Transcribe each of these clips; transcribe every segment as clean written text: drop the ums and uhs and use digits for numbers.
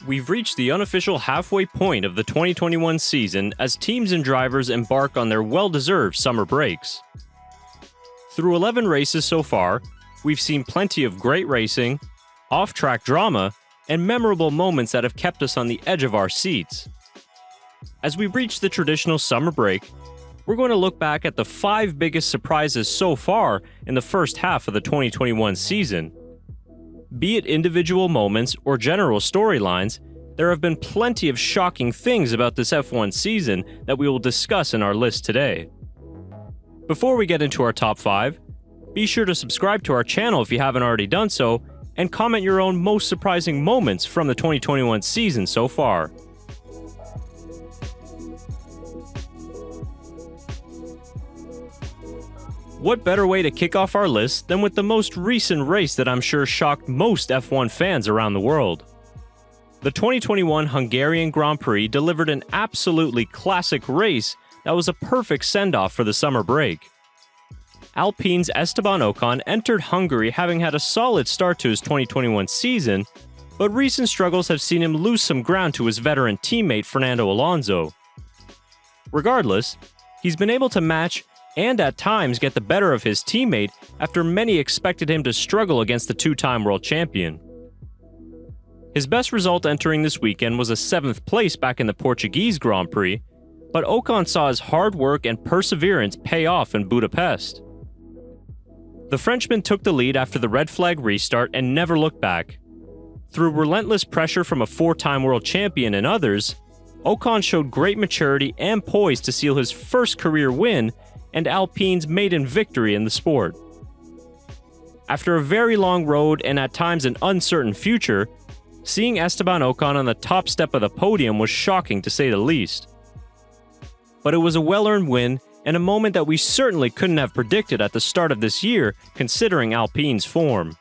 We've reached the unofficial halfway point of the 2021 season as teams and drivers embark on their well-deserved summer breaks. Through 11 races so far, we've seen plenty of great racing, off-track drama, and memorable moments that have kept us on the edge of our seats. As we reach the traditional summer break, we're going to look back at the 5 biggest surprises so far in the first half of the 2021 season. Be it individual moments or general storylines, there have been plenty of shocking things about this F1 season that we will discuss in our list today. Before we get into our top 5, be sure to subscribe to our channel if you haven't already done so, and comment your own most surprising moments from the 2021 season so far. What better way to kick off our list than with the most recent race that I'm sure shocked most F1 fans around the world? The 2021 Hungarian Grand Prix delivered an absolutely classic race that was a perfect send-off for the summer break. Alpine's Esteban Ocon entered Hungary having had a solid start to his 2021 season, but recent struggles have seen him lose some ground to his veteran teammate Fernando Alonso. Regardless, he's been able to match and at times get the better of his teammate after many expected him to struggle against the two-time world champion. His best result entering this weekend was a 7th place back in the Portuguese Grand Prix, but Ocon saw his hard work and perseverance pay off in Budapest. The Frenchman took the lead after the red flag restart and never looked back. Through relentless pressure from a 4-time world champion and others, Ocon showed great maturity and poise to seal his first career win and Alpine's maiden victory in the sport. After a very long road and at times an uncertain future, seeing Esteban Ocon on the top step of the podium was shocking to say the least. But it was a well-earned win and a moment that we certainly couldn't have predicted at the start of this year considering Alpine's form.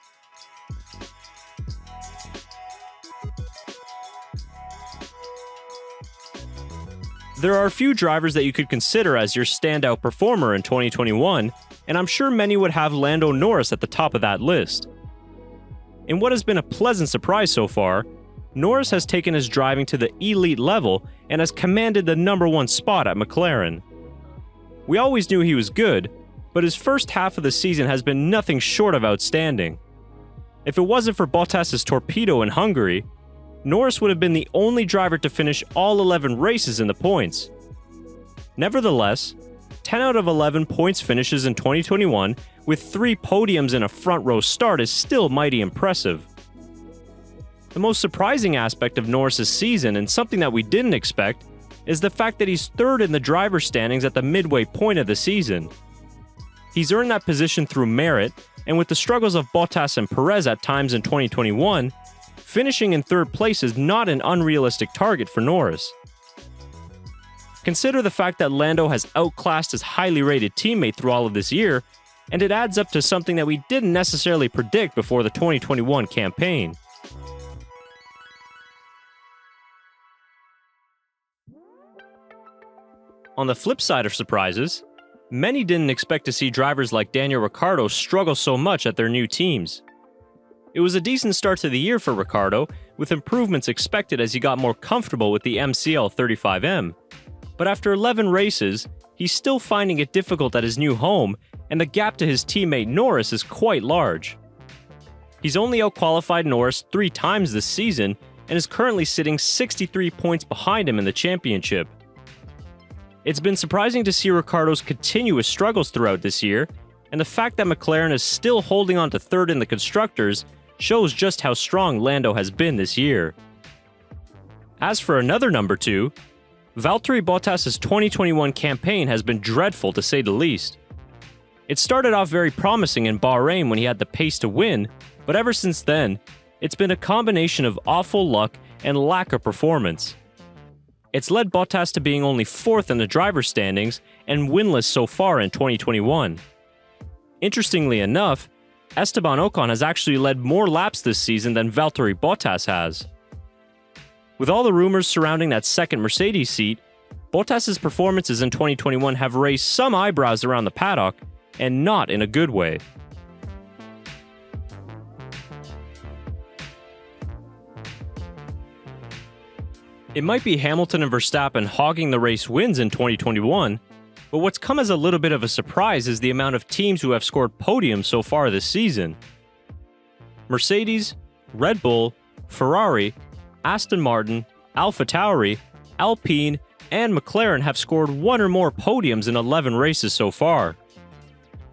There are a few drivers that you could consider as your standout performer in 2021, and I'm sure many would have Lando Norris at the top of that list. In what has been a pleasant surprise so far, Norris has taken his driving to the elite level and has commanded the #1 spot at McLaren. We always knew he was good, but his first half of the season has been nothing short of outstanding. If it wasn't for Bottas's torpedo in Hungary, Norris would have been the only driver to finish all 11 races in the points. Nevertheless, 10 out of 11 points finishes in 2021 with 3 podiums and a front row start is still mighty impressive. The most surprising aspect of Norris's season, and something that we didn't expect, is the fact that he's 3rd in the driver standings at the midway point of the season. He's earned that position through merit, and with the struggles of Bottas and Perez at times in 2021, finishing in 3rd place is not an unrealistic target for Norris. Consider the fact that Lando has outclassed his highly rated teammate through all of this year, and it adds up to something that we didn't necessarily predict before the 2021 campaign. On the flip side of surprises, many didn't expect to see drivers like Daniel Ricciardo struggle so much at their new teams. It was a decent start to the year for Ricciardo, with improvements expected as he got more comfortable with the MCL 35M. But after 11 races, he's still finding it difficult at his new home, and the gap to his teammate Norris is quite large. He's only outqualified Norris 3 times this season, and is currently sitting 63 points behind him in the championship. It's been surprising to see Ricciardo's continuous struggles throughout this year, and the fact that McLaren is still holding on to 3rd in the Constructors shows just how strong Lando has been this year. As for another #2, Valtteri Bottas' 2021 campaign has been dreadful to say the least. It started off very promising in Bahrain when he had the pace to win, but ever since then, it's been a combination of awful luck and lack of performance. It's led Bottas to being only 4th in the driver's standings and winless so far in 2021. Interestingly enough, Esteban Ocon has actually led more laps this season than Valtteri Bottas has. With all the rumors surrounding that second Mercedes seat, Bottas' performances in 2021 have raised some eyebrows around the paddock, and not in a good way. It might be Hamilton and Verstappen hogging the race wins in 2021, but what's come as a little bit of a surprise is the amount of teams who have scored podiums so far this season. Mercedes, Red Bull, Ferrari, Aston Martin, AlphaTauri, Alpine, and McLaren have scored one or more podiums in 11 races so far.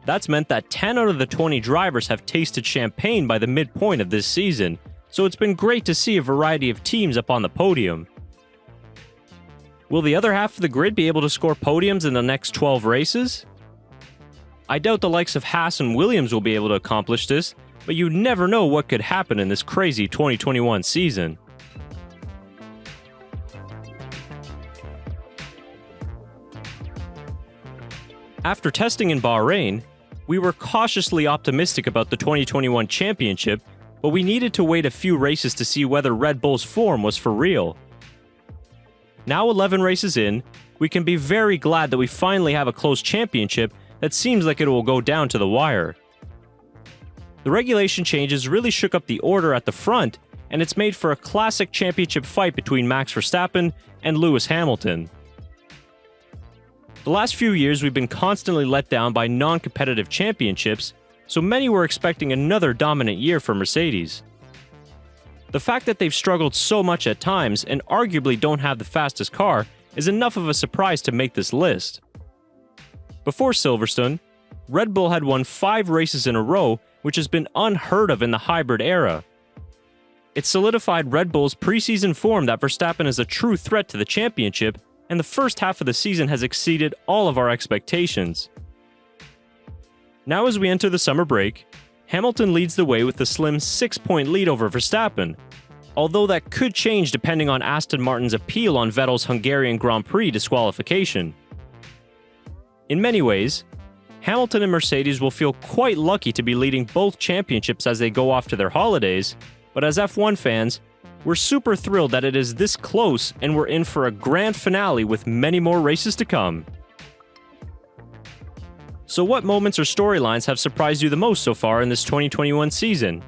That's meant that 10 out of the 20 drivers have tasted champagne by the midpoint of this season, so it's been great to see a variety of teams up on the podium. Will the other half of the grid be able to score podiums in the next 12 races? I doubt the likes of Haas and Williams will be able to accomplish this, but you never know what could happen in this crazy 2021 season. After testing in Bahrain, we were cautiously optimistic about the 2021 championship, but we needed to wait a few races to see whether Red Bull's form was for real. Now 11 races in, we can be very glad that we finally have a close championship that seems like it will go down to the wire. The regulation changes really shook up the order at the front, and it's made for a classic championship fight between Max Verstappen and Lewis Hamilton. The last few years we've been constantly let down by non-competitive championships, so many were expecting another dominant year for Mercedes. The fact that they've struggled so much at times and arguably don't have the fastest car is enough of a surprise to make this list. Before Silverstone, Red Bull had won 5 races in a row, which has been unheard of in the hybrid era. It solidified Red Bull's preseason form that Verstappen is a true threat to the championship, and the first half of the season has exceeded all of our expectations. Now as we enter the summer break, Hamilton leads the way with a slim 6-point lead over Verstappen, although that could change depending on Aston Martin's appeal on Vettel's Hungarian Grand Prix disqualification. In many ways, Hamilton and Mercedes will feel quite lucky to be leading both championships as they go off to their holidays, but as F1 fans, we're super thrilled that it is this close and we're in for a grand finale with many more races to come. So what moments or storylines have surprised you the most so far in this 2021 season?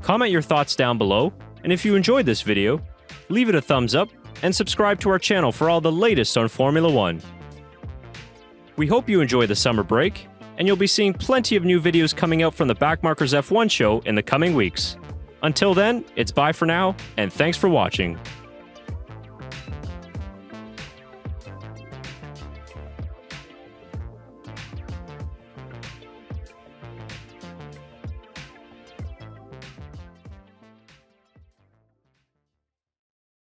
Comment your thoughts down below, and if you enjoyed this video, leave it a thumbs up and subscribe to our channel for all the latest on Formula One. We hope you enjoy the summer break, and you'll be seeing plenty of new videos coming out from the Backmarkers F1 show in the coming weeks. Until then, it's bye for now, and thanks for watching.